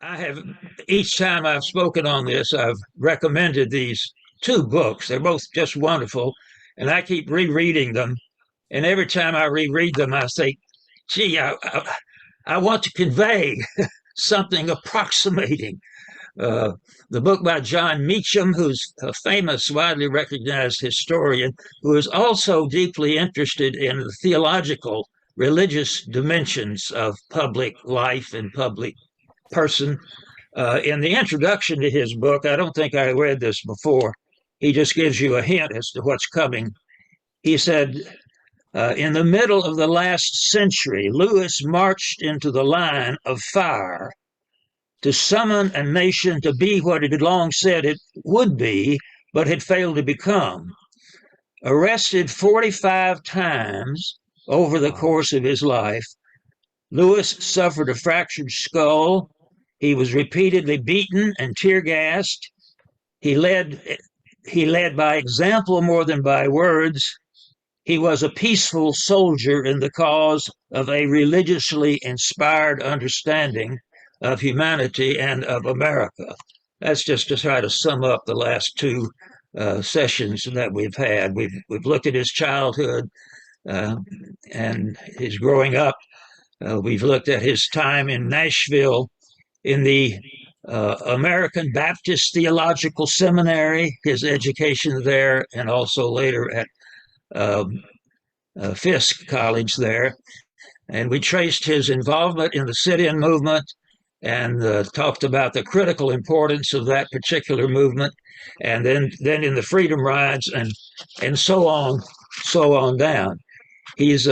I have, each time I've spoken on this, I've recommended these two books. They're both just wonderful, and I keep rereading them. And every time I reread them, I say, gee, I want to convey something approximating. Uh, the book by John Meacham, who's a famous, widely recognized historian, who is also deeply interested in the theological, religious dimensions of public life and public person. In the introduction to his book, I don't think I read this before. He just gives you a hint as to what's coming. He said, in the middle of the last century, Lewis marched into the line of fire to summon a nation to be what it had long said it would be, but had failed to become. Arrested 45 times over the course of his life, Lewis suffered a fractured skull. He was repeatedly beaten and tear gassed. He led by example more than by words. He was a peaceful soldier in the cause of a religiously inspired understanding of humanity and of America. That's just to try to sum up the last two sessions that we've had. We've looked at his childhood and his growing up. We've looked at his time in Nashville in the American Baptist Theological Seminary, his education there, and also later at Fisk College there. And we traced his involvement in the sit-in movement and talked about the critical importance of that particular movement, and then in the freedom rides and so on down. He's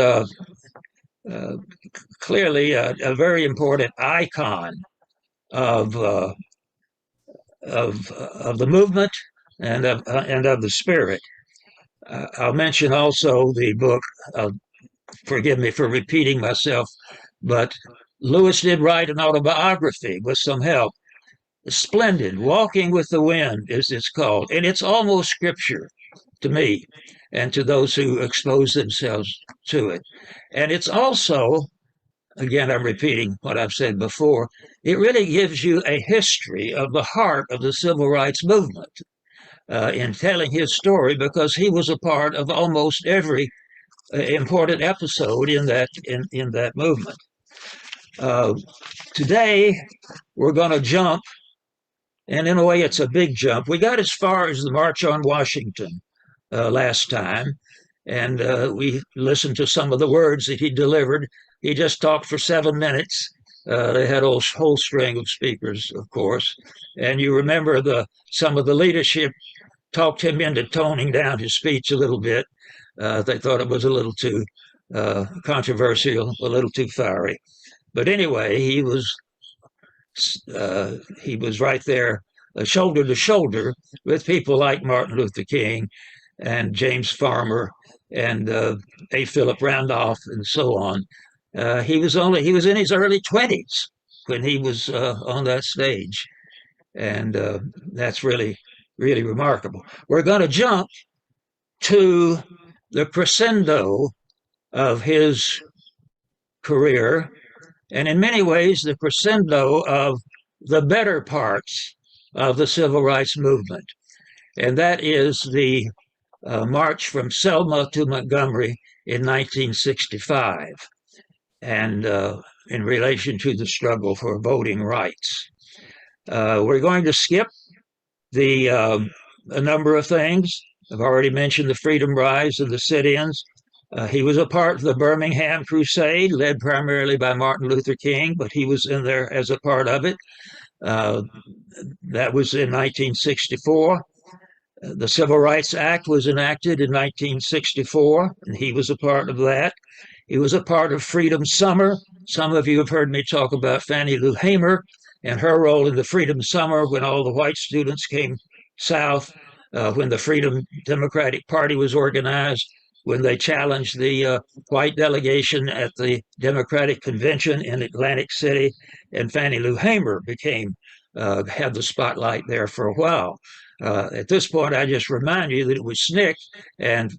clearly a very important icon of the movement and of the spirit. I'll mention also the book. Forgive me for repeating myself, but Lewis did write an autobiography with some help. Splendid, "Walking with the Wind" is it's called, and it's almost scripture to me and to those who expose themselves to it. And it's also, again, I'm repeating what I've said before, it really gives you a history of the heart of the civil rights movement in telling his story, because he was a part of almost every important episode in that movement. Today, we're going to jump, and in a way, it's a big jump. We got as far as the March on Washington last time, and we listened to some of the words that he delivered. He just talked for 7 minutes. They had a whole string of speakers, of course, and you remember some of the leadership talked him into toning down his speech a little bit. They thought it was a little too controversial, a little too fiery. But anyway, he was right there, shoulder to shoulder, with people like Martin Luther King and James Farmer and A. Philip Randolph and so on. He was in his early 20s when he was on that stage, and that's really, really remarkable. We're going to jump to the crescendo of his career, and in many ways, the crescendo of the better parts of the civil rights movement. And that is the march from Selma to Montgomery in 1965, and in relation to the struggle for voting rights. We're going to skip a number of things. I've already mentioned the Freedom Rise and the sit-ins. He was a part of the Birmingham Crusade, led primarily by Martin Luther King, but he was in there as a part of it. That was in 1964. The Civil Rights Act was enacted in 1964, and he was a part of that. He was a part of Freedom Summer. Some of you have heard me talk about Fannie Lou Hamer and her role in the Freedom Summer when all the white students came south, when the Freedom Democratic Party was organized, when they challenged the white delegation at the Democratic Convention in Atlantic City, and Fannie Lou Hamer had the spotlight there for a while. At this point, I just remind you that it was SNCC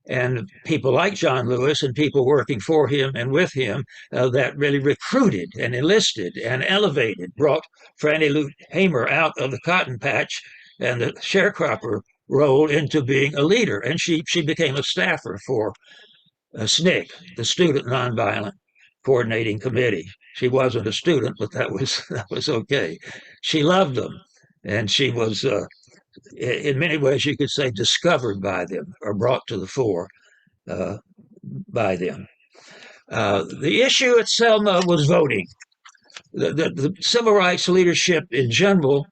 and people like John Lewis and people working for him and with him that really recruited and enlisted and elevated, brought Franny Lou Hamer out of the cotton patch and the sharecropper role into being a leader. And she became a staffer for SNCC, the Student Nonviolent Coordinating Committee. She wasn't a student, but that was okay. She loved them, and she was, in many ways, you could say, discovered by them or brought to the fore by them. The issue at Selma was voting. The civil rights leadership in general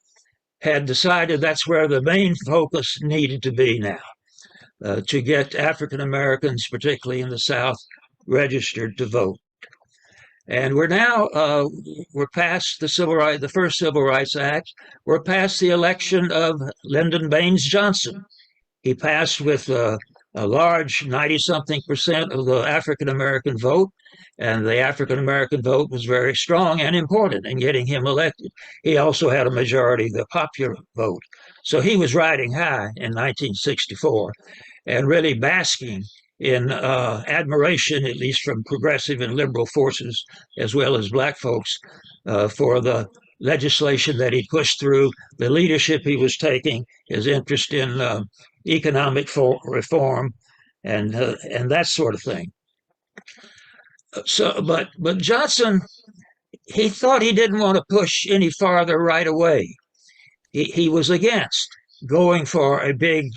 had decided that's where the main focus needed to be now, to get African Americans, particularly in the South, registered to vote. And we're past the first Civil Rights Act. We're past the election of Lyndon Baines Johnson. He passed with a large 90-something% of the African American vote, and the African American vote was very strong and important in getting him elected. He also had a majority of the popular vote. So he was riding high in 1964 and really basking in admiration, at least from progressive and liberal forces, as well as black folks, for the legislation that he pushed through, the leadership he was taking, his interest in economic reform, and that sort of thing. So, but Johnson, he thought he didn't want to push any farther right away. He was against going for a big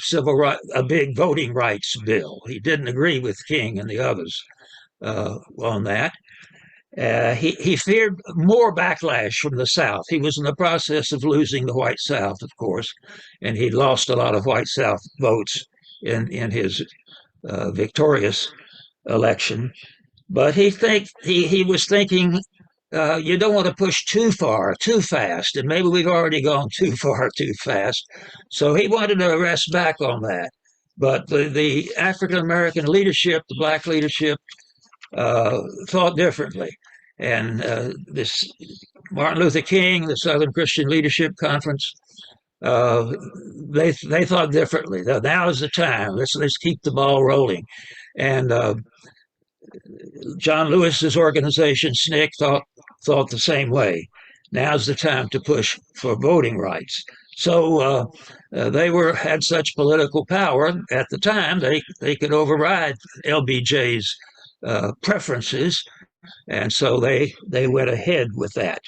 voting rights bill. He didn't agree with King and the others on that. He feared more backlash from the South. He was in the process of losing the white South, of course, and he'd lost a lot of white South votes in his victorious election. But he was thinking, you don't want to push too far, too fast, and maybe we've already gone too far, too fast. So he wanted to rest back on that. But the African American leadership, the black leadership, thought differently. And this Martin Luther King, the Southern Christian Leadership Conference, they thought differently. Now is the time. Let's keep the ball rolling. And John Lewis's organization, SNCC, thought the same way. Now's the time to push for voting rights. So they had such political power at the time, they could override LBJ's preferences, and so they went ahead with that.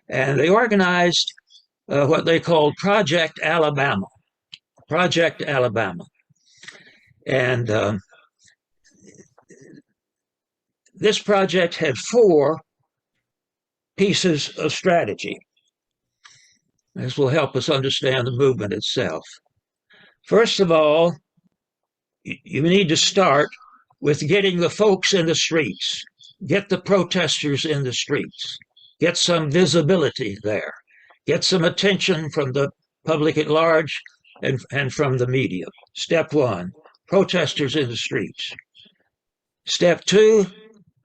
And they organized what they called Project Alabama. Project Alabama. And this project had 4 pieces of strategy. This will help us understand the movement itself. First of all, you need to start with getting the folks in the streets, get the protesters in the streets, get some visibility there, get some attention from the public at large and from the media. Step 1, protesters in the streets. Step 2,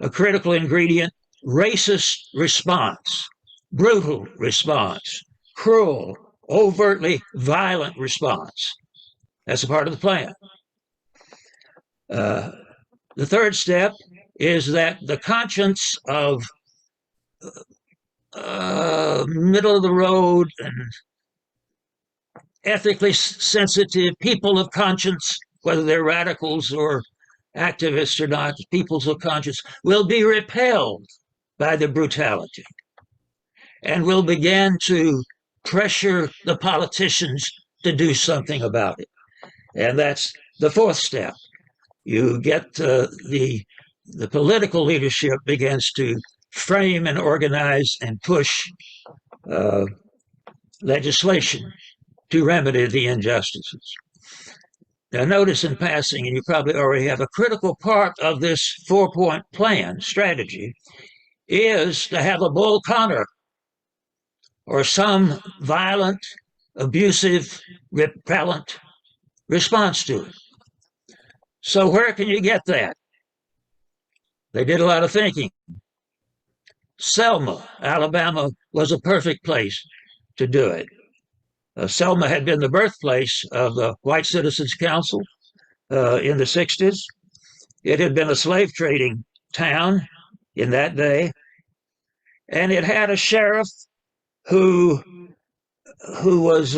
a critical ingredient, racist response, brutal response, cruel, overtly violent response. That's a part of the plan. The third step is that the conscience of middle of the road and ethically sensitive people of conscience, whether they're radicals or activists or not, peoples of conscience, will be repelled by the brutality and will begin to pressure the politicians to do something about it. And that's the fourth step. You get the political leadership begins to frame and organize and push legislation to remedy the injustices. Now, notice in passing, and you probably already have, a critical part of this 4-point plan strategy is to have a Bull Connor or some violent, abusive, repellent response to it. So where can you get that? They did a lot of thinking. Selma, Alabama, was a perfect place to do it. Selma had been the birthplace of the White Citizens Council. in the 60s. It had been a slave trading town in that day, and it had a sheriff who was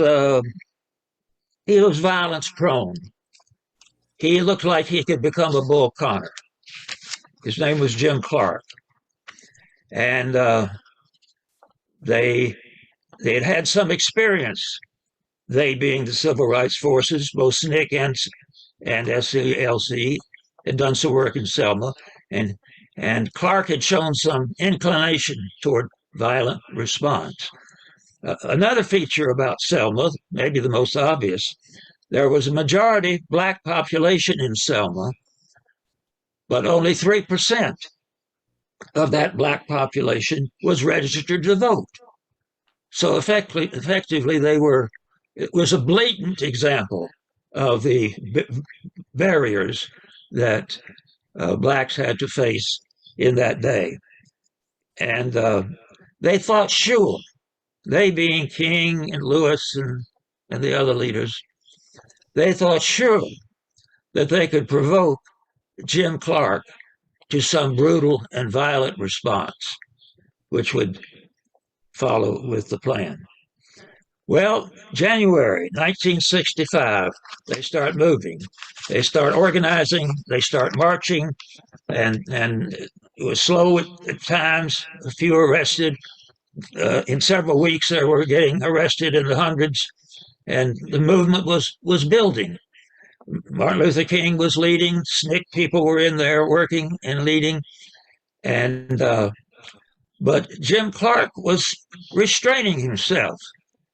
he was violence prone. He looked like he could become a Bull Connor. His name was Jim Clark, and they had had some experience. They being the civil rights forces, both SNCC and SCLC, had done some work in Selma, and Clark had shown some inclination toward violent response. Another feature about Selma, maybe the most obvious, there was a majority black population in Selma, but only 3% of that black population was registered to vote. So effectively, it was a blatant example of the barriers that blacks had to face in that day. And they thought, sure, they being King and Lewis and the other leaders, they thought sure that they could provoke Jim Clark to some brutal and violent response, which would follow with the plan. Well, January 1965, they start moving. They start organizing, they start marching, and it was slow at times, a few arrested. In several weeks, they were getting arrested in the hundreds, and the movement was building. Martin Luther King was leading, SNCC people were in there working and leading, and but Jim Clark was restraining himself.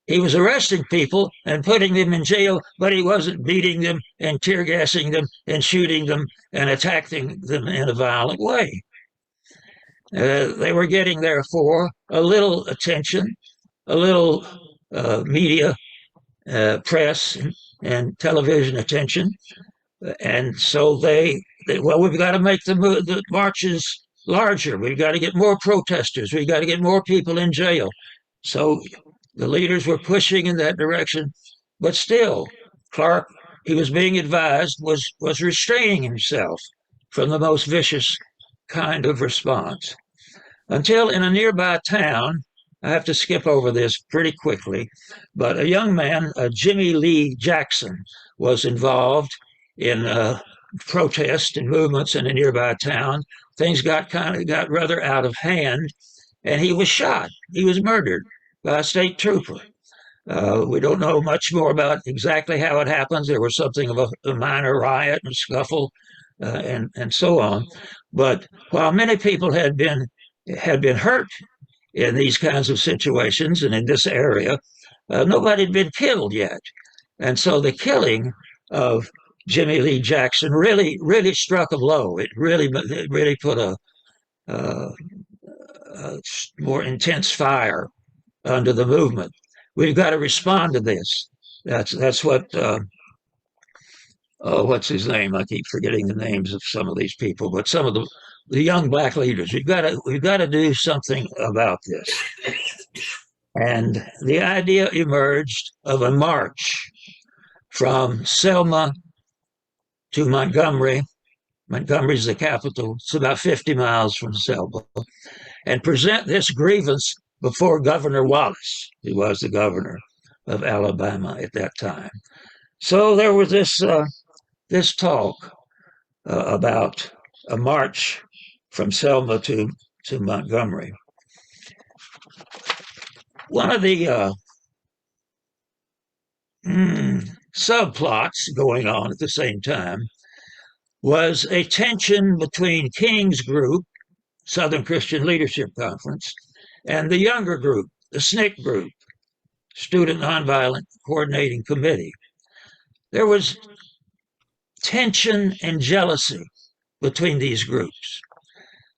He was arresting people and putting them in jail, but he wasn't beating them and tear gassing them and shooting them and attacking them in a violent way. They were getting, therefore, a little attention, a little media, press, and television attention. And so we've got to make the marches larger. We've got to get more protesters. We've got to get more people in jail. So the leaders were pushing in that direction, but still, Clark, he was being advised, was restraining himself from the most vicious kind of response. Until in a nearby town, I have to skip over this pretty quickly, but a young man, Jimmy Lee Jackson, was involved in protests and movements in a nearby town. Things got rather out of hand, and he was shot. He was murdered by a state trooper. We don't know much more about exactly how it happens. There was something of a minor riot and scuffle, and so on. But while many people had been hurt in these kinds of situations and in this area, nobody had been killed yet. And so the killing of Jimmy Lee Jackson really struck a blow. It really put a more intense fire under the movement. We've got to respond to this. That's what what's his name? I keep forgetting the names of some of these people, but some of the young black leaders. We've got to do something about this. And the idea emerged of a march from Selma to Montgomery. Montgomery's the capital. It's about 50 miles from Selma, and present this grievance before Governor Wallace, who was the governor of Alabama at that time. So there was this talk about a march from Selma to Montgomery. One of the subplots going on at the same time was a tension between King's group, Southern Christian Leadership Conference, and the younger group, the SNCC group, Student Nonviolent Coordinating Committee. There was tension and jealousy between these groups.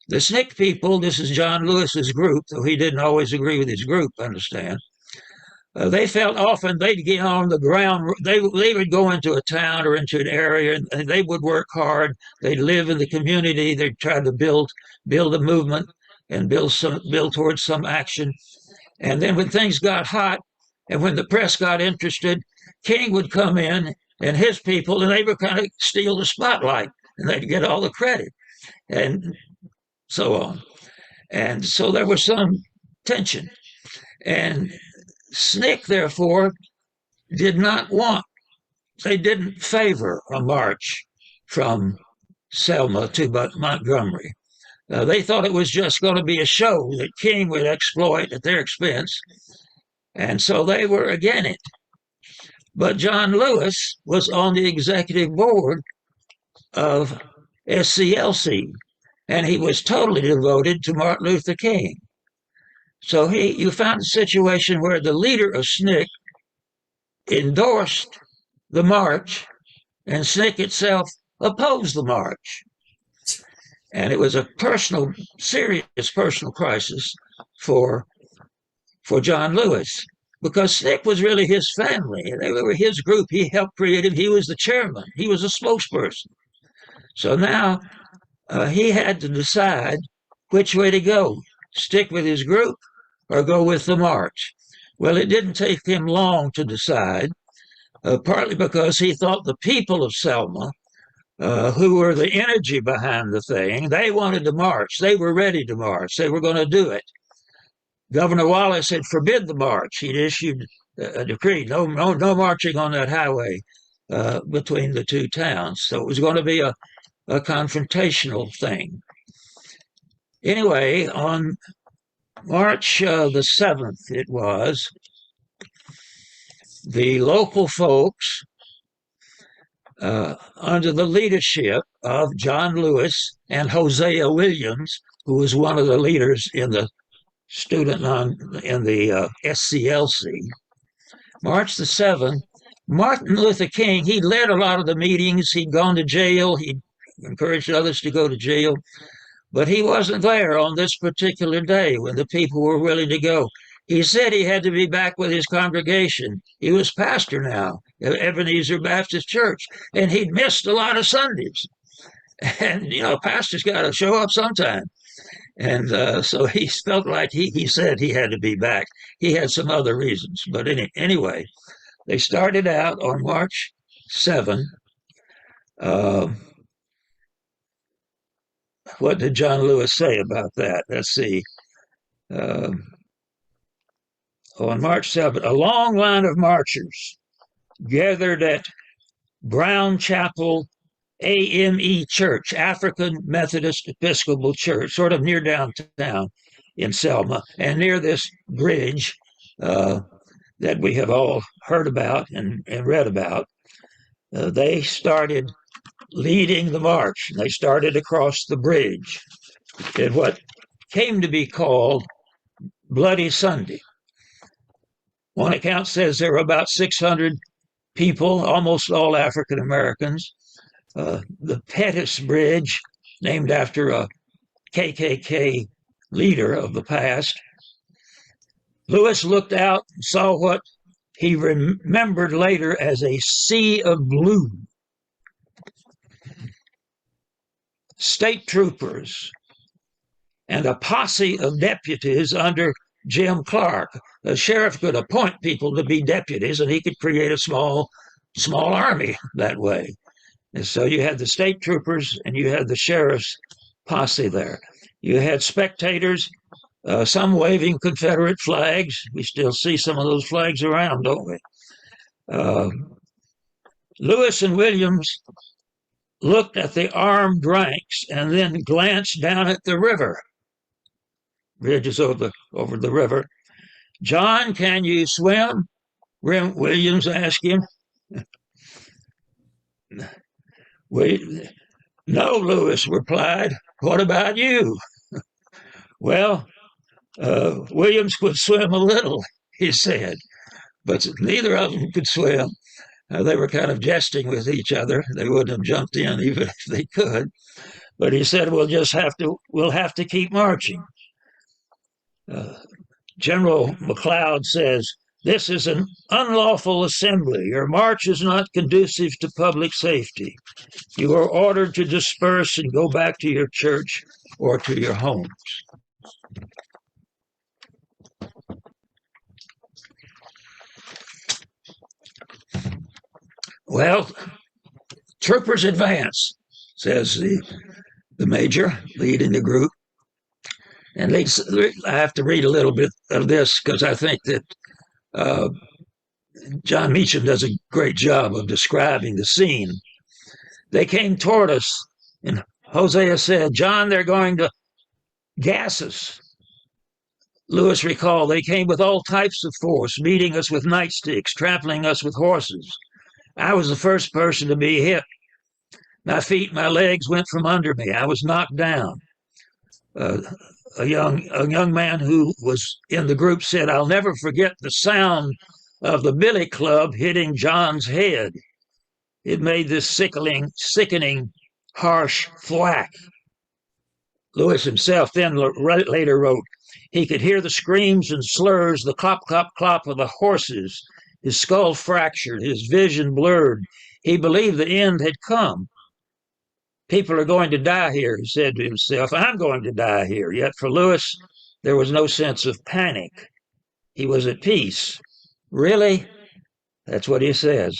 The SNCC people, this is John Lewis's group, though he didn't always agree with his group, understand. They felt often they'd get on the ground. They would go into a town or into an area, and they would work hard. They'd live in the community. They'd try to build a movement and build towards some action. And then when things got hot, and when the press got interested, King would come in and his people, and they were kind of steal the spotlight, and they'd get all the credit, and so on. And so there was some tension. And SNCC, therefore, did not want, they didn't favor a march from Selma to Montgomery. They thought it was just going to be a show that King would exploit at their expense. And so they were against it. But John Lewis was on the executive board of SCLC, and he was totally devoted to Martin Luther King. So you found a situation where the leader of SNCC endorsed the march, and SNCC itself opposed the march. And it was a serious personal crisis for John Lewis, because SNCC was really his family. They were his group. He helped create it. He was the chairman. He was a spokesperson. So now he had to decide which way to go, stick with his group or go with the march. Well, it didn't take him long to decide, partly because he thought the people of Selma, who were the energy behind the thing, they wanted to march. They were ready to march. They were going to do it. Governor Wallace had forbid the march. He'd issued a decree, no marching on that highway between the two towns. So it was going to be a confrontational thing. Anyway, on March the 7th, it was, the local folks, under the leadership of John Lewis and Hosea Williams, who was one of the leaders in the SCLC, March the 7th, Martin Luther King, he led a lot of the meetings. He'd gone to jail. He encouraged others to go to jail. But he wasn't there on this particular day when the people were willing to go. He said he had to be back with his congregation. He was pastor now at Ebenezer Baptist Church, and he'd missed a lot of Sundays. And, pastors got to show up sometime. And so he felt like he said he had to be back. He had some other reasons. But anyway, they started out on March 7. What did John Lewis say about that? Let's see. On March 7th, a long line of marchers gathered at Brown Chapel AME Church, African Methodist Episcopal Church, sort of near downtown in Selma, and near this bridge that we have all heard about and read about. They started leading the march. They started across the bridge at what came to be called Bloody Sunday. One account says there were about 600 people, almost all African Americans. The Pettus Bridge, named after a KKK leader of the past. Lewis looked out and saw what he remembered later as a sea of blue. State troopers and a posse of deputies under Jim Clark. The sheriff could appoint people to be deputies, and he could create a small army that way. And so you had the state troopers and you had the sheriff's posse there. You had spectators, some waving Confederate flags. We still see some of those flags around, don't we? Lewis and Williams looked at the armed ranks and then glanced down at the river. Bridges over the river. John, can you swim? Williams asked him. No, Lewis replied. What about you? Well, Williams could swim a little, he said, but neither of them could swim. They were kind of jesting with each other. They wouldn't have jumped in even if they could. But he said, we'll have to keep marching. General McLeod says, this is an unlawful assembly. Your march is not conducive to public safety. You are ordered to disperse and go back to your church or to your homes. Well, troopers advance, says the major leading the group. And I have to read a little bit of this because I think that uh, John Meacham does a great job of describing the scene. They came toward us, and Hosea said, "John, they're going to gas us." Lewis recalled, "They came with all types of force, meeting us with nightsticks, trampling us with horses. I was the first person to be hit. My feet, my legs went from under me. I was knocked down." Uh, a young man who was in the group said, "I'll never forget the sound of the billy club hitting John's head. It made this sickening, harsh thwack." Lewis himself then later wrote, "He could hear the screams and slurs, the clop, clop, clop of the horses. His skull fractured, his vision blurred. He believed the end had come. People are going to die here," he said to himself. "I'm going to die here." Yet for Lewis, there was no sense of panic. He was at peace. "Really?" That's what he says.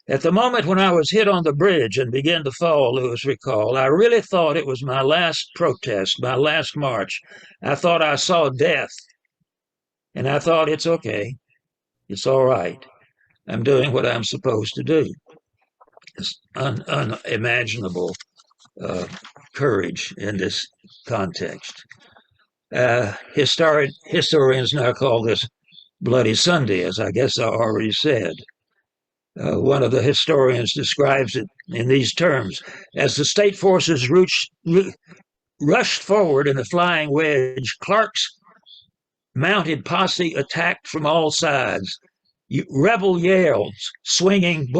"At the moment when I was hit on the bridge and began to fall," Lewis recalled, "I really thought it was my last protest, my last march. I thought I saw death. And I thought, it's okay. It's all right. I'm doing what I'm supposed to do." It's unimaginable courage in this context. Historians now call this Bloody Sunday, as I guess I already said. One of the historians describes it in these terms: "As the state forces rushed forward in a flying wedge, Clark's mounted posse attacked from all sides. Rebel yells, swinging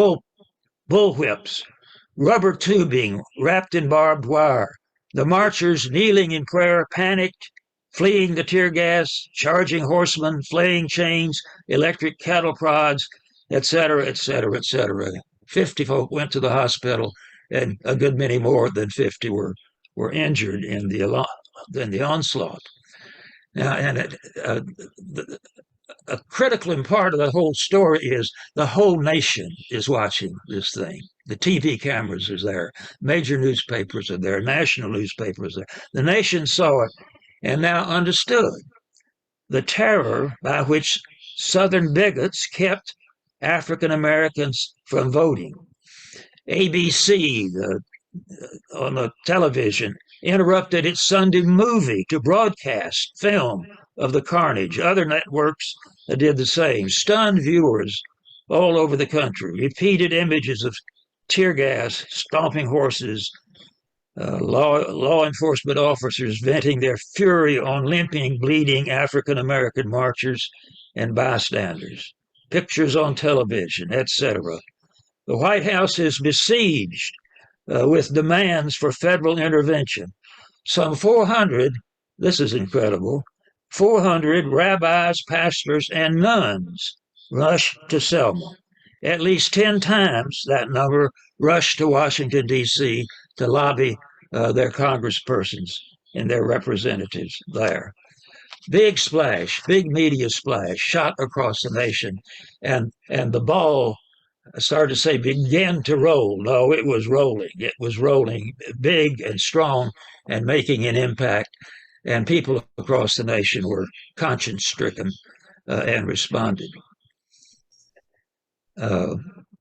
bullwhips, rubber tubing wrapped in barbed wire. The marchers, kneeling in prayer, panicked, fleeing the tear gas, charging horsemen, flaying chains, electric cattle prods, etc., etc., etc. 50 folk went to the hospital, and a good many more than 50 were injured in the onslaught." Now, and a critical part of the whole story is the whole nation is watching this thing. The TV cameras are there, major newspapers are there, national newspapers are there. The nation saw it and now understood the terror by which Southern bigots kept African Americans from voting. ABC, on the television, interrupted its Sunday movie to broadcast film of the carnage. Other networks did the same. Stunned viewers all over the country, repeated images of tear gas, stomping horses, law enforcement officers venting their fury on limping, bleeding African American marchers and bystanders, pictures on television, etc. The White House is besieged with demands for federal intervention. Some 400, this is incredible, 400 rabbis, pastors, and nuns rushed to Selma. At least 10 times that number rushed to Washington, D.C. to lobby their congresspersons and their representatives there. Big splash, big media splash, shot across the nation, and the ball, I started to say, began to roll. No, it was rolling. It was rolling big and strong and making an impact. And people across the nation were conscience-stricken and responded.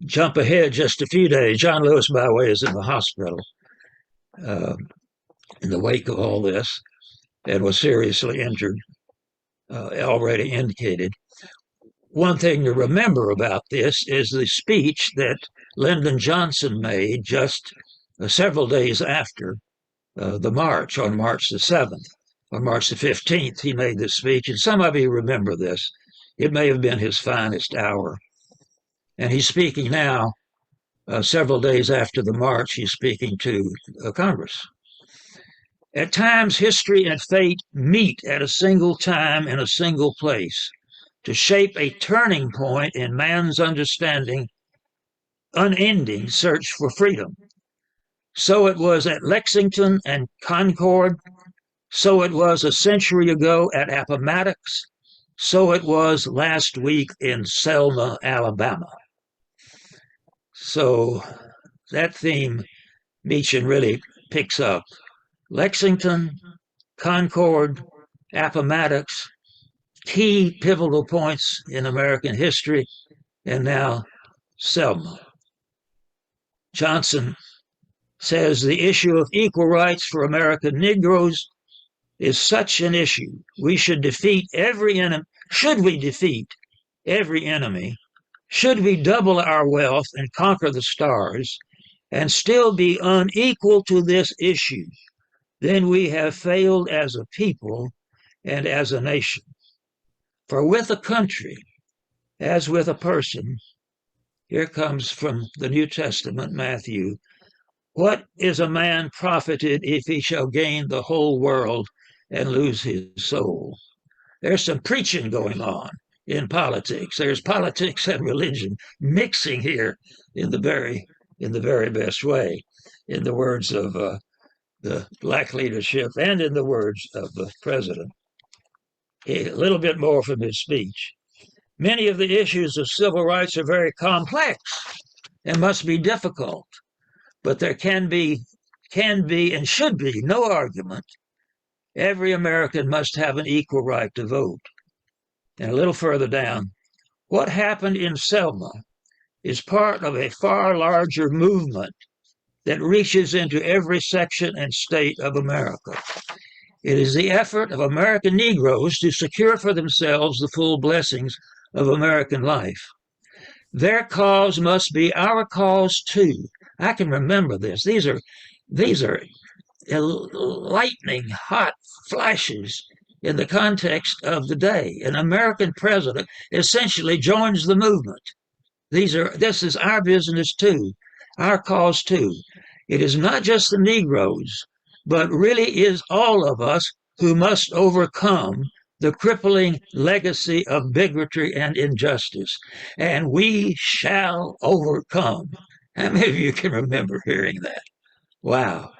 Jump ahead just a few days. John Lewis, by the way, is in the hospital in the wake of all this and was seriously injured, already indicated. One thing to remember about this is the speech that Lyndon Johnson made just several days after the march, on March the 7th. On March the 15th, he made this speech, and some of you remember this. It may have been his finest hour. And he's speaking now, several days after the march, he's speaking to Congress. "At times, history and fate meet at a single time in a single place to shape a turning point in man's understanding, unending search for freedom. So it was at Lexington and Concord. So it was a century ago at Appomattox. So it was last week in Selma, Alabama." So that theme Meachin really picks up. Lexington, Concord, Appomattox, key pivotal points in American history, and now Selma. Johnson says the issue of equal rights for American Negroes is such an issue. We should defeat every enemy. Should we defeat every enemy? Should we double our wealth and conquer the stars and still be unequal to this issue? Then we have failed as a people and as a nation. For with a country, as with a person, here comes from the New Testament, Matthew, what is a man profited if he shall gain the whole world and lose his soul? There's some preaching going on in politics. There's politics and religion mixing here in the very best way, in the words of the black leadership and in the words of the president. A little bit more from his speech. Many of the issues of civil rights are very complex and must be difficult, but there can be and should be no argument. Every American must have an equal right to vote. And a little further down, what happened in Selma is part of a far larger movement that reaches into every section and state of America. It is the effort of American Negroes to secure for themselves the full blessings of American life. Their cause must be our cause too. I can remember this. These are lightning hot flashes in the context of the day. An American president essentially joins the movement. This is our business too, our cause too. It is not just the Negroes, but really is all of us who must overcome the crippling legacy of bigotry and injustice. And we shall overcome. How many of you can remember hearing that? Wow.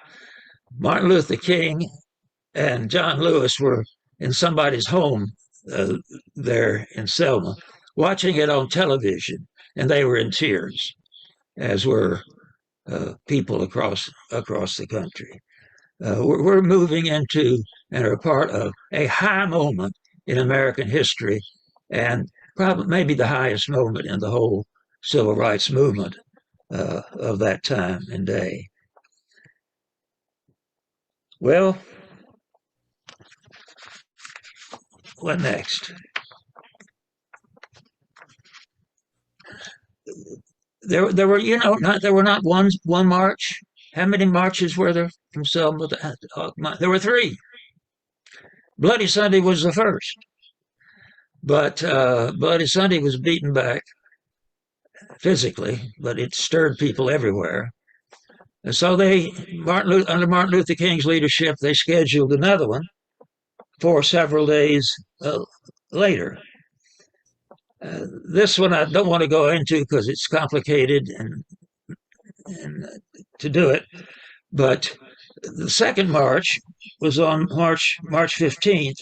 Martin Luther King and John Lewis were in somebody's home there in Selma, watching it on television, and they were in tears, as were people across the country. We're moving into and are part of a high moment in American history, and probably maybe the highest moment in the whole civil rights movement of that time and day. Well, what next? There were not one march. How many marches were there from Selma? There were 3. Bloody Sunday was the first, but Bloody Sunday was beaten back physically, but it stirred people everywhere. And so under Martin Luther King's leadership, they scheduled another one for several days later. This one I don't want to go into because it's complicated and to do it. But the second march was on March 15th.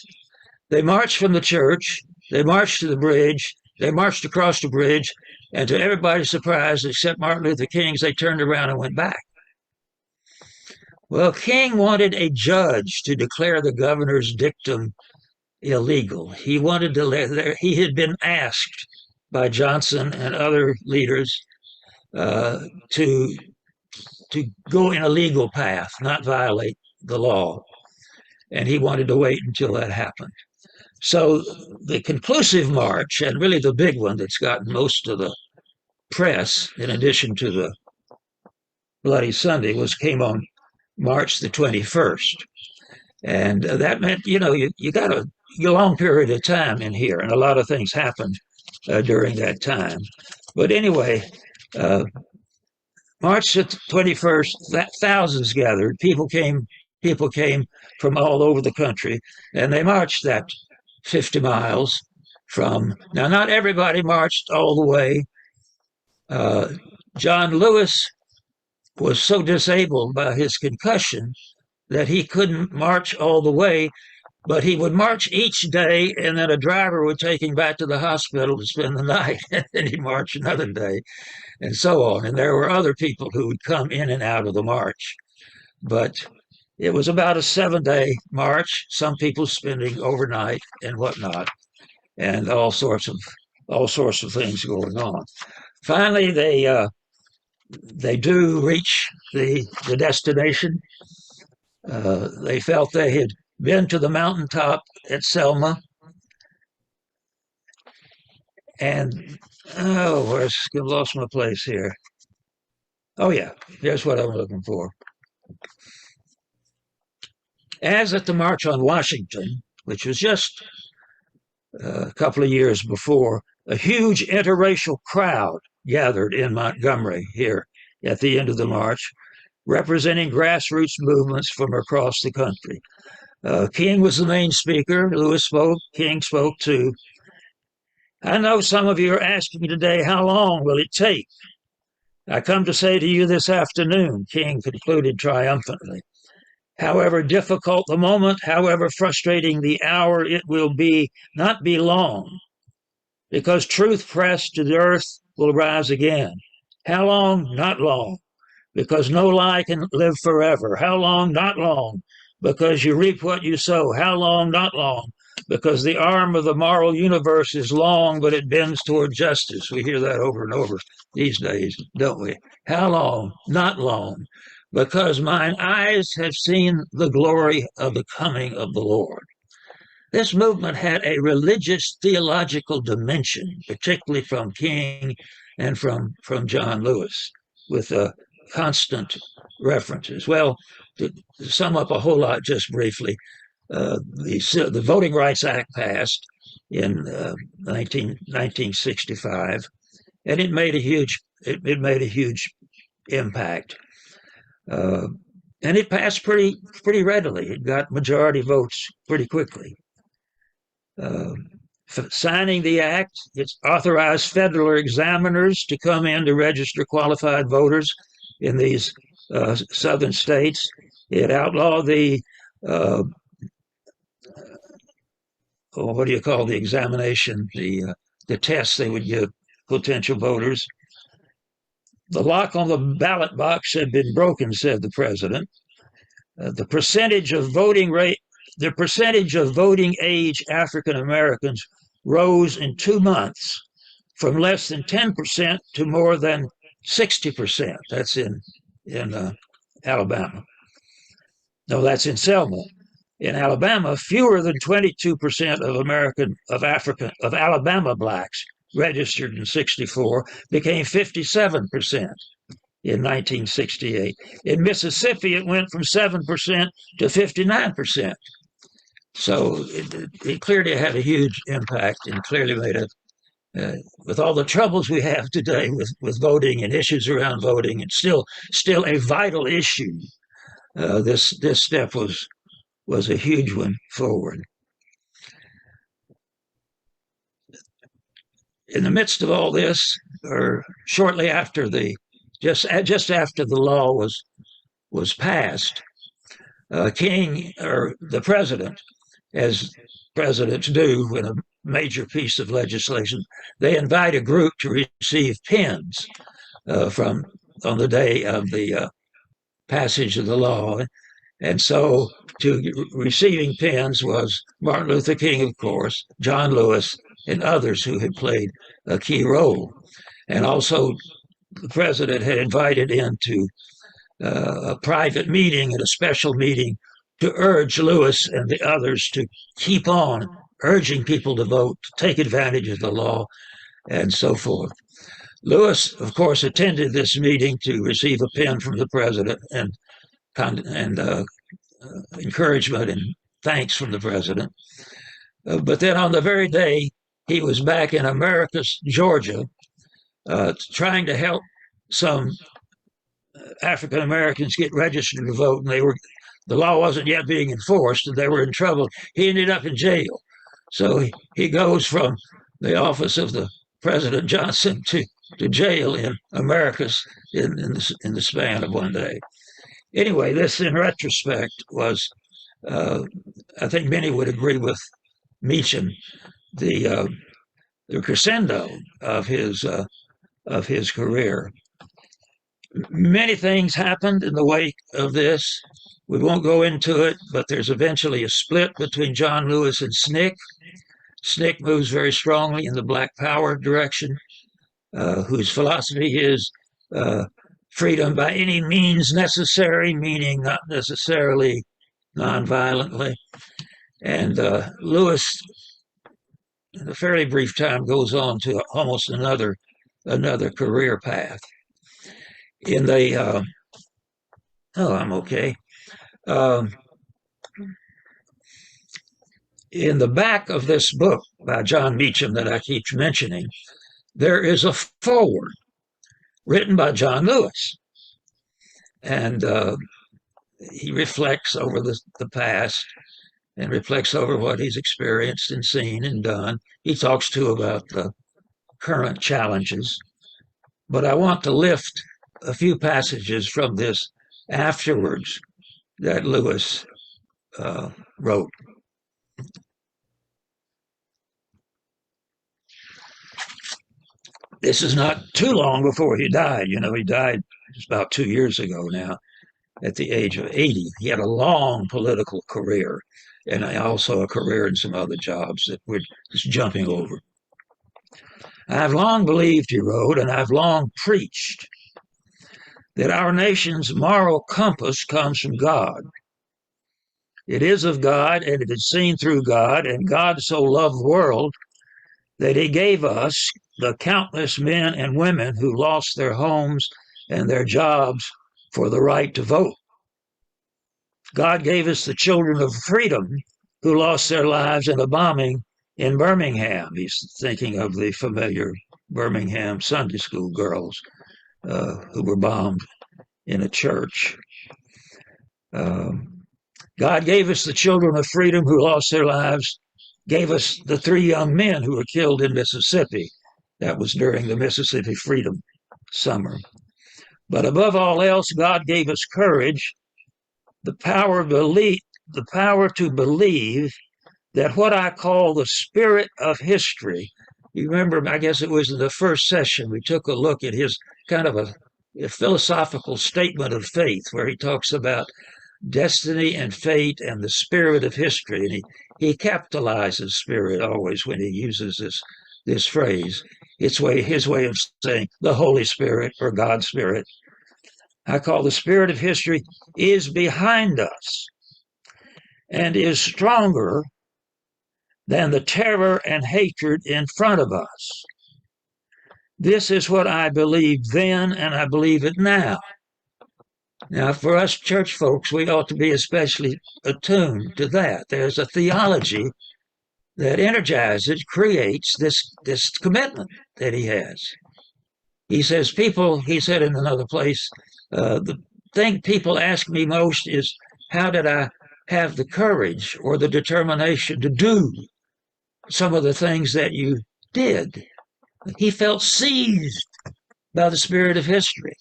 They marched from the church. They marched to the bridge. They marched across the bridge. And to everybody's surprise, except Martin Luther King's, they turned around and went back. Well, King wanted a judge to declare the governor's dictum illegal. He had been asked by Johnson and other leaders to go in a legal path, not violate the law. And he wanted to wait until that happened. So the conclusive march, and really the big one that's gotten most of the press, in addition to the Bloody Sunday, came on March the 21st. And that meant, you got a long period of time in here, and a lot of things happened during that time. But anyway, March the 21st, thousands gathered. People came from all over the country, and they marched that 50 miles now, not everybody marched all the way. John Lewis was so disabled by his concussion that he couldn't march all the way, But he would march each day, and then a driver would take him back to the hospital to spend the night, and then he'd march another day, and so on. And there were other people who would come in and out of the march. But it was about a 7-day march, some people spending overnight and whatnot, and all sorts of things going on. Finally, they do reach the destination. They felt they had been to the mountaintop at Selma, and I've lost my place here. Oh yeah, here's what I'm looking for. As at the March on Washington, which was just a couple of years before, a huge interracial crowd gathered in Montgomery here at the end of the march, representing grassroots movements from across the country. King was the main speaker. Lewis spoke. King spoke too. I know some of you are asking me today, how long will it take? I come to say to you this afternoon, King concluded triumphantly. However difficult the moment, however frustrating the hour, it will not be long, because truth pressed to the earth will rise again. How long? Not long, because no lie can live forever. How long? Not long, because you reap what you sow. How long? Not long, because the arm of the moral universe is long, but it bends toward justice. We hear that over and over these days, don't we? How long? Not long, because mine eyes have seen the glory of the coming of the Lord. This movement had a religious theological dimension, particularly from King and from John Lewis, with constant references. Well, to sum up a whole lot just briefly, the Voting Rights Act passed in 1965, and it made a huge impact. And it passed pretty readily. It got majority votes pretty quickly. Signing the act, it authorized federal examiners to come in to register qualified voters in these southern states. It outlawed the what do you call the examination, the tests they would give potential voters. The lock on the ballot box had been broken, said the president. The percentage of voting age African Americans rose in 2 months from less than 10% to more than 60%. That's in Alabama. No, that's in Selma. In Alabama, fewer than 22% of Alabama blacks registered in 64 became 57% in 1968. In Mississippi, it went from 7% to 59%. So it clearly had a huge impact and clearly made with all the troubles we have today with voting and issues around voting, it's still a vital issue. This step was a huge one forward. In the midst of all this, or shortly after just after the law was passed, King, or the president, as presidents do when a major piece of legislation, they invite a group to receive pins on the day of the passage of the law. And so receiving pins was Martin Luther King, of course, John Lewis, and others who had played a key role. And also the president had invited into a private meeting and a special meeting to urge Lewis and the others to keep on urging people to vote, to take advantage of the law, and so forth. Lewis, of course, attended this meeting to receive a pin from the president and encouragement and thanks from the president. But then on the very day, he was back in Americus, Georgia, trying to help some African Americans get registered to vote, and the law wasn't yet being enforced, and they were in trouble. He ended up in jail. So he goes from the office of the President Johnson to jail in Americus in the span of one day. Anyway, this, in retrospect, was I think many would agree with Meacham, the crescendo of his career. Many things happened in the wake of this. We won't go into it, but there's eventually a split between John Lewis and SNCC. SNCC moves very strongly in the Black Power direction, whose philosophy is freedom by any means necessary, meaning not necessarily nonviolently. And Lewis, in a fairly brief time, goes on to almost another career path. In the I'm okay. In the back of this book by John Meacham that I keep mentioning, there is a foreword written by John Lewis. And he reflects over the past and reflects over what he's experienced and seen and done. He talks too about the current challenges. But I want to lift a few passages from this afterwards that Lewis wrote. This is not too long before he died. You know, he died about 2 years ago now at the age of 80. He had a long political career and also a career in some other jobs that we're just jumping over. I've long believed, he wrote, and I've long preached that our nation's moral compass comes from God. It is of God, and it is seen through God, and God so loved the world that he gave us the countless men and women who lost their homes and their jobs for the right to vote. God gave us the children of freedom who lost their lives in a bombing in Birmingham. He's thinking of the familiar Birmingham Sunday school girls who were bombed in a church. God gave us the children of freedom who lost their lives, gave us the 3 young men who were killed in Mississippi. That was during the Mississippi Freedom Summer. But above all else, God gave us courage, the power to believe that what I call the spirit of history. You remember, I guess it was in the first session, we took a look at his kind of a philosophical statement of faith, where he talks about destiny and fate and the spirit of history. And he capitalizes spirit always when he uses this phrase. It's his way of saying the Holy Spirit or God's Spirit. I call the spirit of history is behind us and is stronger than the terror and hatred in front of us. This is what I believed then, and I believe it now. Now, for us church folks, we ought to be especially attuned to that. There's a theology that energizes, creates this commitment that he has. He says, he said in another place, the thing people ask me most is, how did I have the courage or the determination to do some of the things that you did? He felt seized by the spirit of history.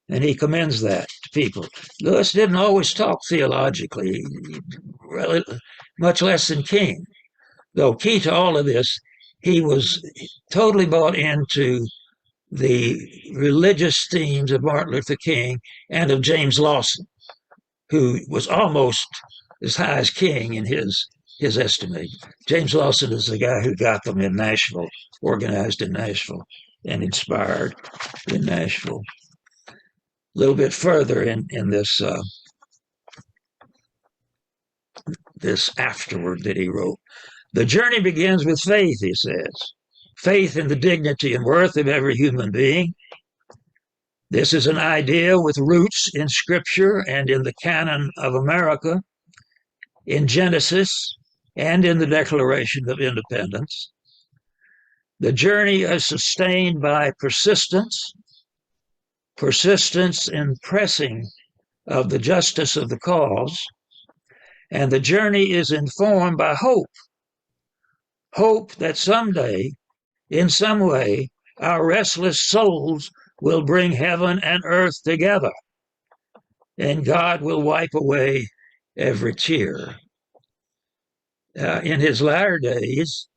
And he commends that to people. Lewis didn't always talk theologically, really, much less than King. Though key to all of this, he was totally bought into the religious themes of Martin Luther King and of James Lawson, who was almost as high as King in his estimate. James Lawson is the guy who got them in Nashville, organized in Nashville, and inspired in Nashville. A little bit further in this this afterword that he wrote. The journey begins with faith, he says. Faith in the dignity and worth of every human being. This is an idea with roots in Scripture and in the canon of America, in Genesis, and in the Declaration of Independence. The journey is sustained by persistence in pressing of the justice of the cause, and the journey is informed by hope that someday, in some way, our restless souls will bring heaven and earth together. and God will wipe away every tear. In his latter days,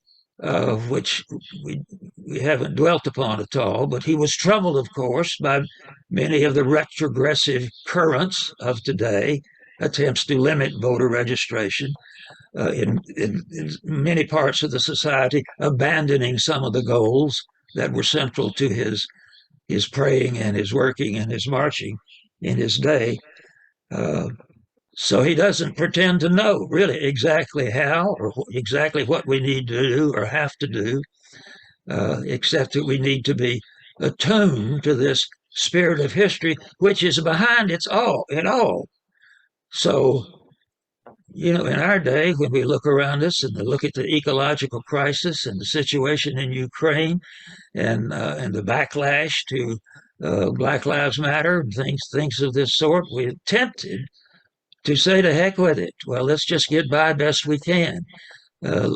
which we haven't dwelt upon at all, but he was troubled, of course, by many of the retrogressive currents of today, attempts to limit voter registration in many parts of the society, abandoning some of the goals that were central to his praying and his working and his marching in his day. So he doesn't pretend to know really exactly how or exactly what we need to do or have to do, except that we need to be attuned to this spirit of history, which is behind it all. So, in our day, when we look around us and look at the ecological crisis and the situation in Ukraine and the backlash to Black Lives Matter and things of this sort, we're tempted to say to heck with it. Well, let's just get by best we can. Uh,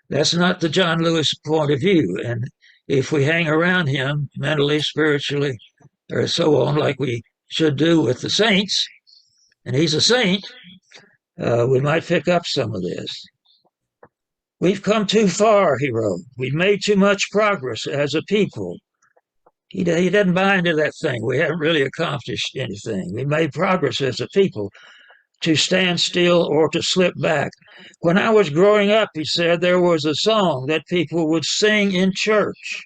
that's not the John Lewis point of view. And if we hang around him mentally, spiritually, or so on, like we should do with the saints, and he's a saint, we might pick up some of this. We've come too far, he wrote. We've made too much progress as a people. He doesn't buy into that thing. We haven't really accomplished anything. We made progress as a people. To stand still or to slip back. When I was growing up, he said, there was a song that people would sing in church.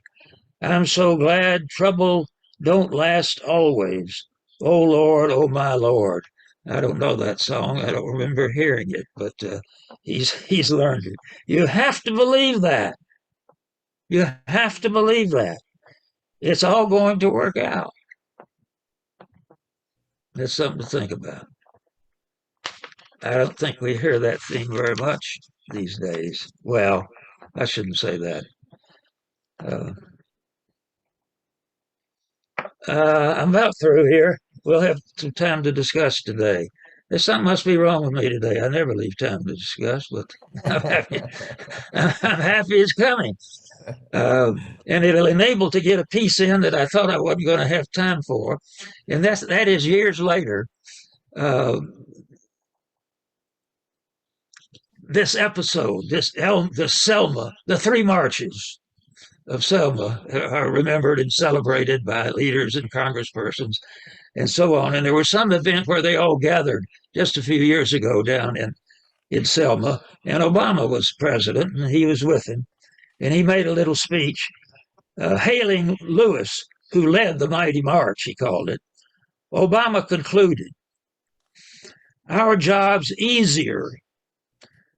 I'm so glad trouble don't last always. Oh Lord, oh my Lord. I don't know that song. I don't remember hearing it, but he's learned it. You have to believe that. You have to believe that. It's all going to work out. That's something to think about. I don't think we hear that theme very much these days. Well, I shouldn't say that. I'm about through here. We'll have some time to discuss today. There's something must be wrong with me today. I never leave time to discuss, but I'm happy, I'm happy it's coming. And it'll enable to get a piece in that I thought I wasn't going to have time for. And that is years later. This episode, the Selma, the three marches of Selma are remembered and celebrated by leaders and congresspersons and so on. And there was some event where they all gathered just a few years ago down in Selma, and Obama was president, and he was with him. And he made a little speech hailing Lewis, who led the mighty march, he called it. Obama concluded, our job's easier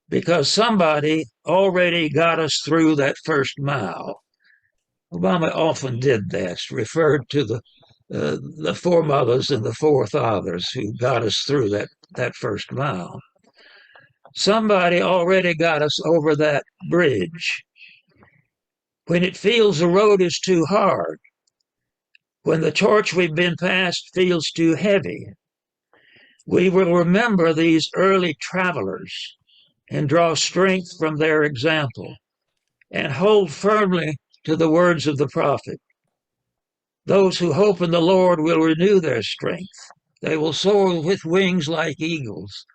because somebody already got us through that first mile. Obama often did that, referred to the foremothers and the forefathers who got us through that first mile. Somebody already got us over that bridge. When it feels the road is too hard, when the torch we've been passed feels too heavy, we will remember these early travelers and draw strength from their example and hold firmly to the words of the prophet. Those who hope in the Lord will renew their strength. They will soar with wings like eagles.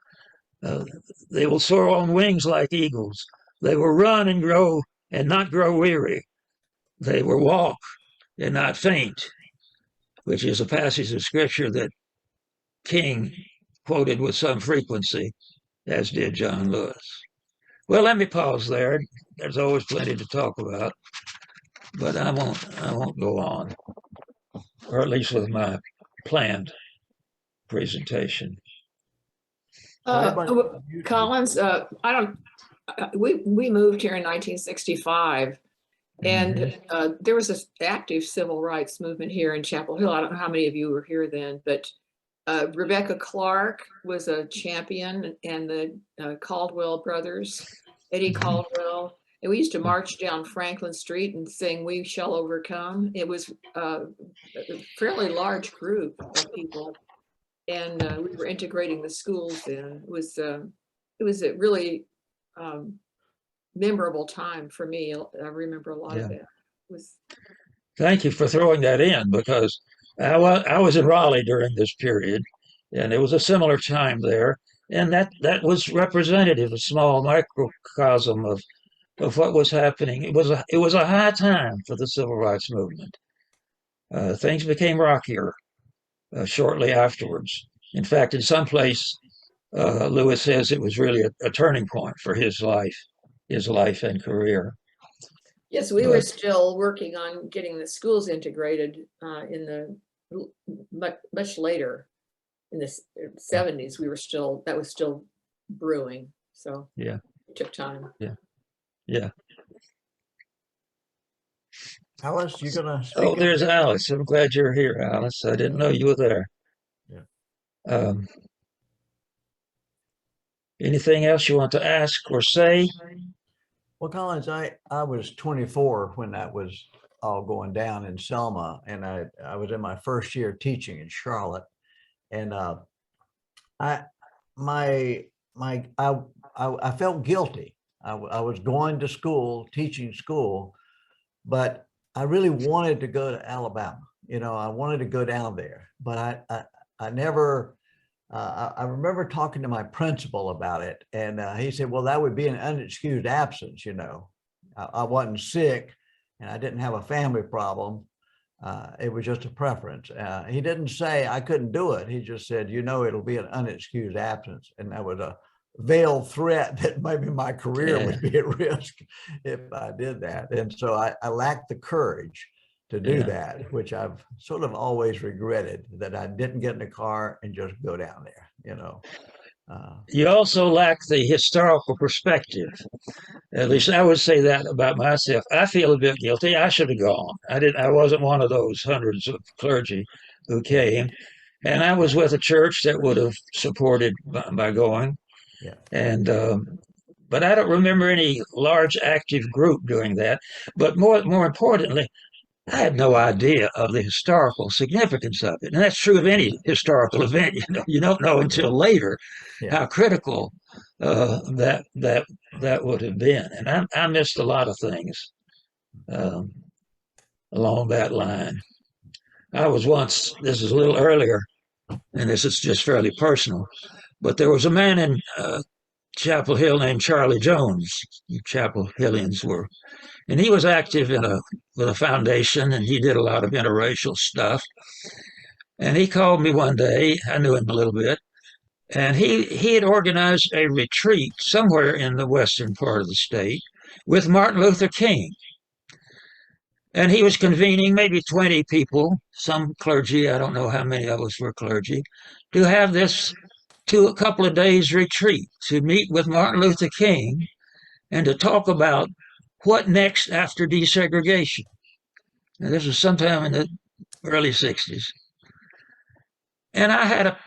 They will soar on wings like eagles. They will run and grow and not grow weary. They will walk and not faint, which is a passage of scripture that King quoted with some frequency, as did John Lewis. Well, let me pause there. There's always plenty to talk about, but I won't go on, or at least with my planned presentation. Collins, we moved here in 1965, and there was this active civil rights movement here in Chapel Hill. I don't know how many of you were here then, but Rebecca Clark was a champion, and the Caldwell brothers, Eddie Caldwell. And we used to march down Franklin Street and sing "We Shall Overcome." It was a fairly large group of people, and we were integrating the schools then. It was a really memorable time for me. I remember a lot of that. Thank you for throwing that in, because I was in Raleigh during this period, And it was a similar time there. And that was representative, a small microcosm of what was happening. It was a high time for the civil rights movement. Things became rockier shortly afterwards. In fact, in some place, Lewis says it was really a turning point for his life and career. Yes, we were still working on getting the schools integrated in the much later in the 70s. That was still brewing. So yeah, it took time. Yeah. Alice, you gonna speak? Oh, there's Alice. I'm glad you're here, Alice. I didn't know you were there. Yeah. Anything else you want to ask or say? Well, Collins, I was 24 when that was all going down in Selma, and I was in my first year teaching in Charlotte, and I felt guilty. I was going to school, teaching school, but I really wanted to go to Alabama. You know, I wanted to go down there, but I never. I remember talking to my principal about it, and he said, well, that would be an unexcused absence. You know, I wasn't sick and I didn't have a family problem. It was just a preference. He didn't say I couldn't do it. He just said, you know, it'll be an unexcused absence. And that was a veiled threat that maybe my career would be at risk if I did that. And so I lacked the courage to do that, which I've sort of always regretted, that I didn't get in the car and just go down there, you know. You also lack the historical perspective. At least I would say that about myself. I feel a bit guilty. I should have gone. I wasn't one of those hundreds of clergy who came. And I was with a church that would have supported by going. Yeah. And but I don't remember any large active group doing that. But more importantly, I had no idea of the historical significance of it. And that's true of any historical event. You don't know until later how critical that would have been. And I missed a lot of things along that line. I was once, this is a little earlier, and this is just fairly personal, but there was a man in Chapel Hill named Charlie Jones. Chapel Hillians were. And he was active with a foundation, and he did a lot of interracial stuff. And he called me one day. I knew him a little bit. And he had organized a retreat somewhere in the western part of the state with Martin Luther King. And he was convening maybe 20 people, some clergy, I don't know how many of us were clergy, to have this a couple of days retreat to meet with Martin Luther King and to talk about what next after desegregation. Now, this was sometime in the early 60s. And I had a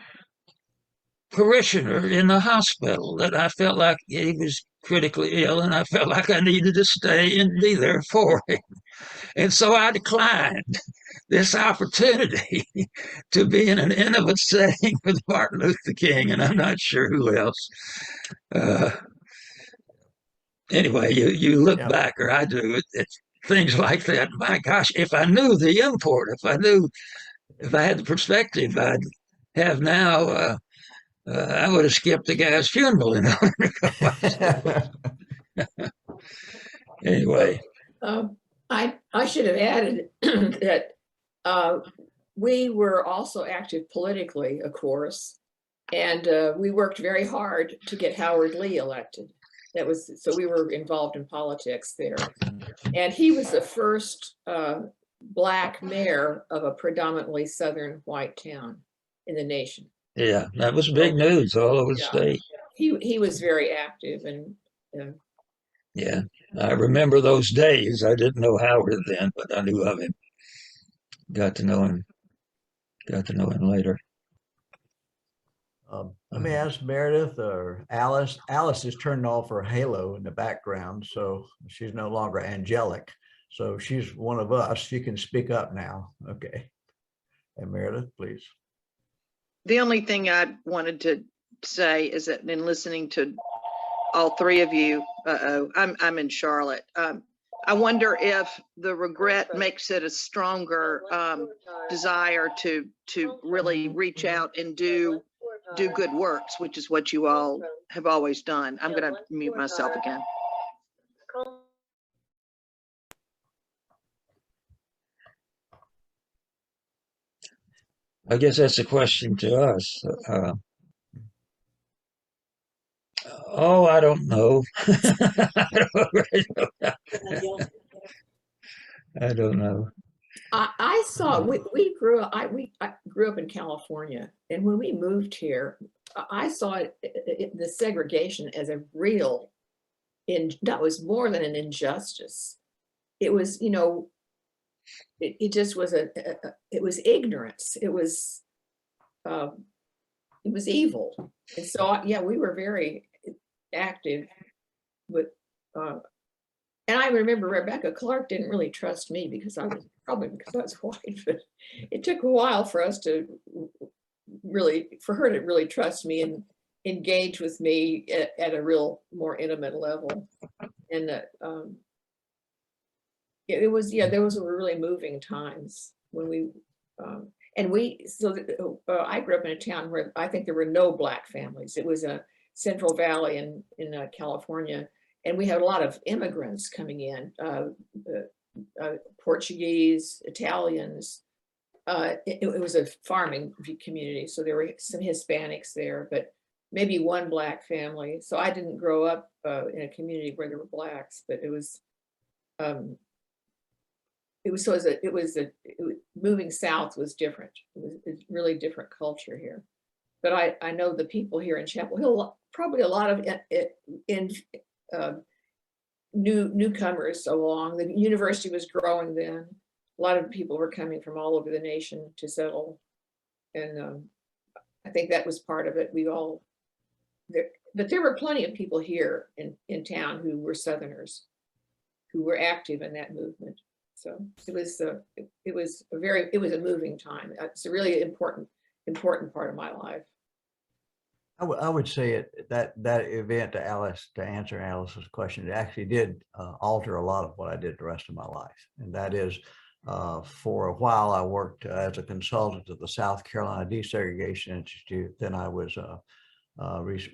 parishioner in the hospital that I felt like he was critically ill, and I felt like I needed to stay and be there for him. And so I declined this opportunity to be in an intimate setting with Martin Luther King, and I'm not sure who else. Anyway, you look back, or I do, it's things like that. My gosh, if I knew the import, if I had the perspective I'd have now, I would have skipped the guy's funeral in order to go. Anyway. I should have added that we were also active politically, of course, and we worked very hard to get Howard Lee elected. So we were involved in politics there. And he was the first Black mayor of a predominantly Southern white town in the nation. Yeah, that was big news all over the state. He was very active, and yeah, I remember those days. I didn't know Howard then, but I knew of him. Got to know him later. Let me ask Meredith or Alice. Alice has turned off her halo in the background, so she's no longer angelic. So she's one of us. She can speak up now. Okay. And Meredith, please. The only thing I wanted to say is that in listening to all three of you, I'm in Charlotte. I wonder if the regret makes it a stronger desire to really reach out and do do good works, which is what you all have always done. I'm going to mute myself again. I guess that's a question to us. Oh, I don't know. I don't know. I saw we grew up. I grew up in California, and when we moved here, I saw the segregation as a real, that was more than an injustice. It was, it just was it was ignorance. It was evil, and so yeah, we were very active with. And I remember Rebecca Clark didn't really trust me because I was white, but it took a while for her to really trust me and engage with me at a real more intimate level. And there was really moving times when I grew up in a town where I think there were no Black families. It was a Central Valley in California. And we had a lot of immigrants coming in, Portuguese, Italians. It was a farming community, so there were some Hispanics there, but maybe one Black family. So I didn't grow up in a community where there were Blacks, but moving south was different. It was a really different culture here. But I know the people here in Chapel Hill, probably a lot of newcomers along. The university was growing then. A lot of people were coming from all over the nation to settle, and I think that was part of it. But there were plenty of people here in town who were Southerners, who were active in that movement. So it was a moving time. It's a really important part of my life. I would say that event, to answer Alice's question, it actually did alter a lot of what I did the rest of my life. And that is, for a while, I worked as a consultant at the South Carolina Desegregation Institute. Then I was,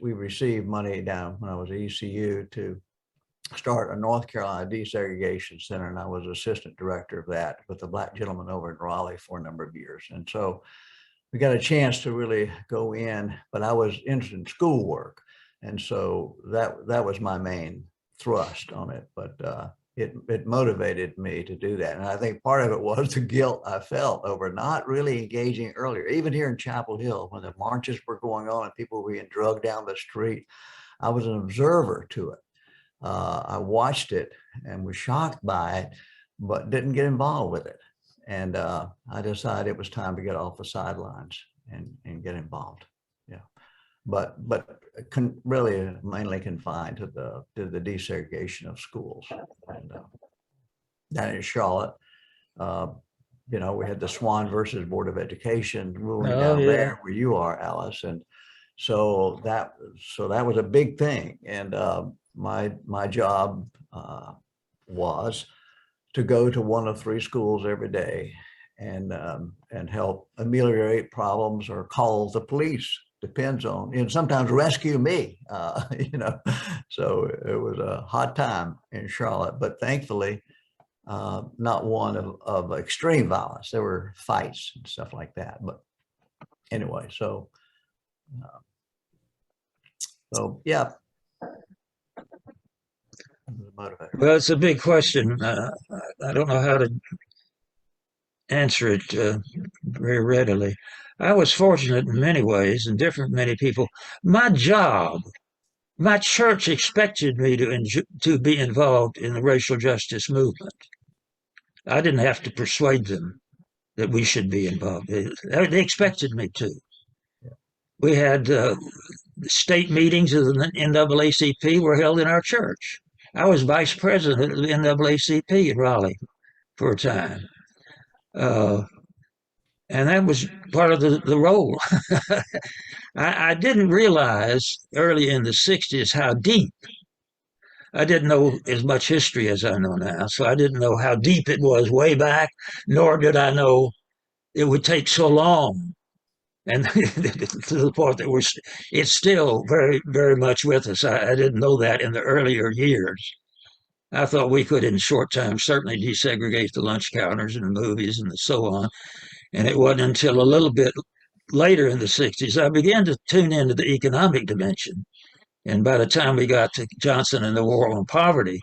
we received money down when I was at ECU to start a North Carolina Desegregation Center. And I was assistant director of that with the Black gentleman over in Raleigh for a number of years. And so we got a chance to really go in, but I was interested in schoolwork. And so that was my main thrust on it, but it motivated me to do that. And I think part of it was the guilt I felt over not really engaging earlier. Even here in Chapel Hill, when the marches were going on and people were being drugged down the street, I was an observer to it. I watched it and was shocked by it, but didn't get involved with it. And I decided it was time to get off the sidelines and get involved. Yeah, but really mainly confined to the desegregation of schools. And down in Charlotte, we had the Swan versus Board of Education ruling there where you are, Alice, and so that was a big thing. And my job was to go to one of 3 schools every day and help ameliorate problems or call the police, depends on, and sometimes rescue me, So it was a hot time in Charlotte, but thankfully not one of extreme violence. There were fights and stuff like that. But anyway, so yeah. Well, it's a big question. I don't know how to answer it very readily. I was fortunate in many ways and different from many people. My job, my church expected me to be involved in the racial justice movement. I didn't have to persuade them that we should be involved. They expected me to. We had state meetings of the NAACP were held in our church. I was vice president of the NAACP in Raleigh for a time. And that was part of the role. I didn't realize early in the 60s how deep. I didn't know as much history as I know now, so I didn't know how deep it was way back, nor did I know it would take so long and to the point that it's still very, very much with us. I didn't know that in the earlier years. I thought we could, in short time, certainly desegregate the lunch counters and the movies and so on. And it wasn't until a little bit later in the 60s I began to tune into the economic dimension. And by the time we got to Johnson and the War on Poverty,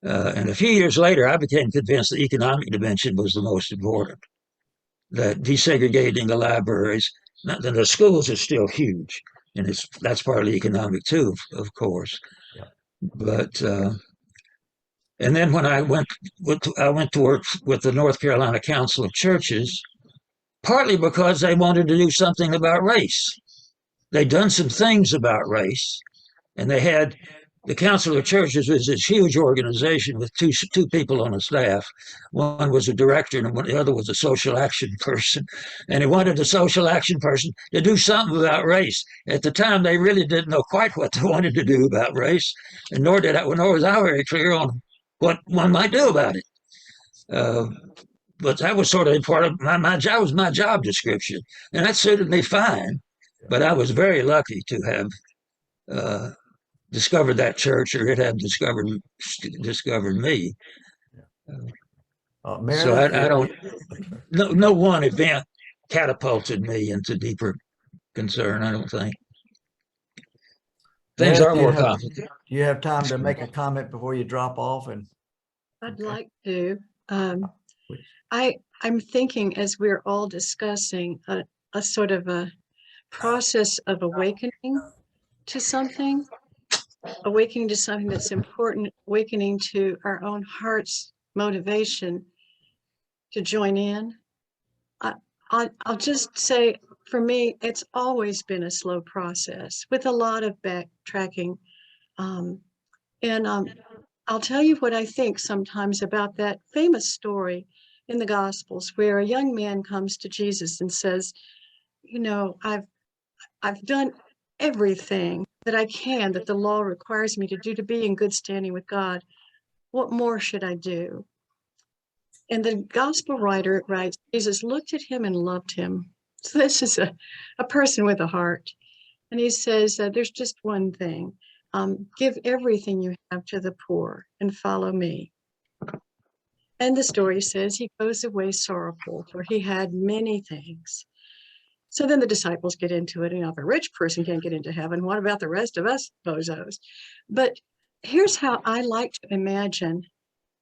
and a few years later, I became convinced the economic dimension was the most important. That desegregating the libraries, the schools are still huge, and that's partly economic too, of course. Yeah. But and then when I went to work with the North Carolina Council of Churches, partly because they wanted to do something about race. They'd done some things about race, and they had the Council of Churches was this huge organization with two people on the staff. One was a director, and the other was a social action person. And they wanted the social action person to do something about race. At the time, they really didn't know quite what they wanted to do about race, and nor was I very clear on what one might do about it. But that was sort of part of my job. Was my job description, and that suited me fine. But I was very lucky to have discovered that church, or it had discovered me. So I don't. No one event catapulted me into deeper concern. I don't think. Things are more complicated. Do you have time to make a comment before you drop off? And I'd like to. I'm thinking, as we're all discussing, a sort of a process of awakening to something that's important, awakening to our own heart's motivation to join in. I'll just say, for me, it's always been a slow process with a lot of backtracking. I'll tell you what I think sometimes about that famous story in the Gospels where a young man comes to Jesus and says, you know, I've done everything that I can that the law requires me to do to be in good standing with God. What more should I do? And the gospel writer writes, Jesus looked at him and loved him. So this is a person with a heart. And he says, there's just one thing. Give everything you have to the poor and follow me. And the story says he goes away sorrowful, for he had many things. So then the disciples get into it. You know, if a rich person can't get into heaven, what about the rest of us bozos? But here's how I like to imagine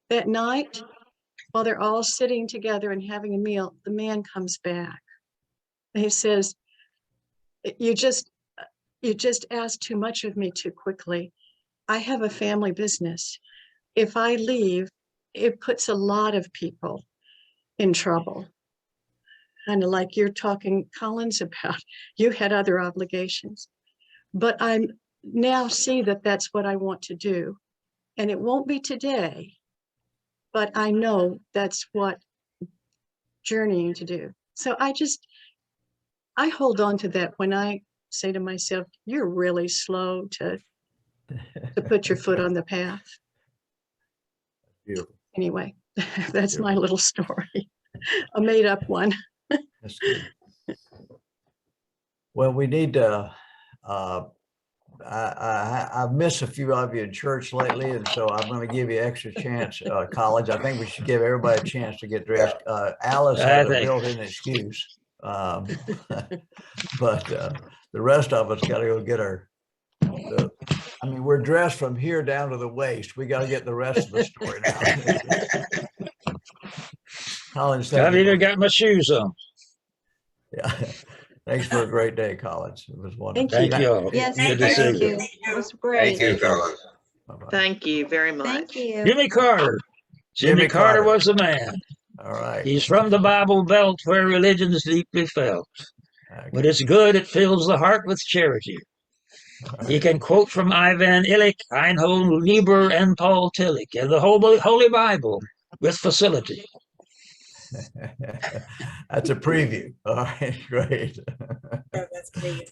that night, while they're all sitting together and having a meal, the man comes back. And he says, you just asked too much of me too quickly. I have a family business. If I leave, it puts a lot of people in trouble. Kind of like you're talking, Collins, about you had other obligations. But I now see that that's what I want to do. And it won't be today, but I know that's what journeying to do. So I hold on to that when I say to myself, you're really slow to put your foot on the path. Beautiful. Anyway, that's my little story, a made up one. That's good. Well, we need to, I've missed a few of you in church lately, and so I'm going to give you extra chance, College. I think we should give everybody a chance to get dressed. Alice has a built-in excuse, but the rest of us got to go get her. I mean, we're dressed from here down to the waist. We got to get the rest of the story now. Collins, I've even got my shoes on. Yeah. Thanks for a great day, Collins. It was wonderful. Thank you all. Yes, Good to thank see you. It was great. Thank you, Collins. Bye-bye. Thank you very much. Thank you. Jimmy Carter. Jimmy Carter was the man. All right. He's from the Bible Belt where religion is deeply felt. Okay. When it's good, it fills the heart with charity. He can quote from Ivan Illich, Reinhold Niebuhr, and Paul Tillich, and the Holy Bible with facility. That's a preview. All right, great. That's great.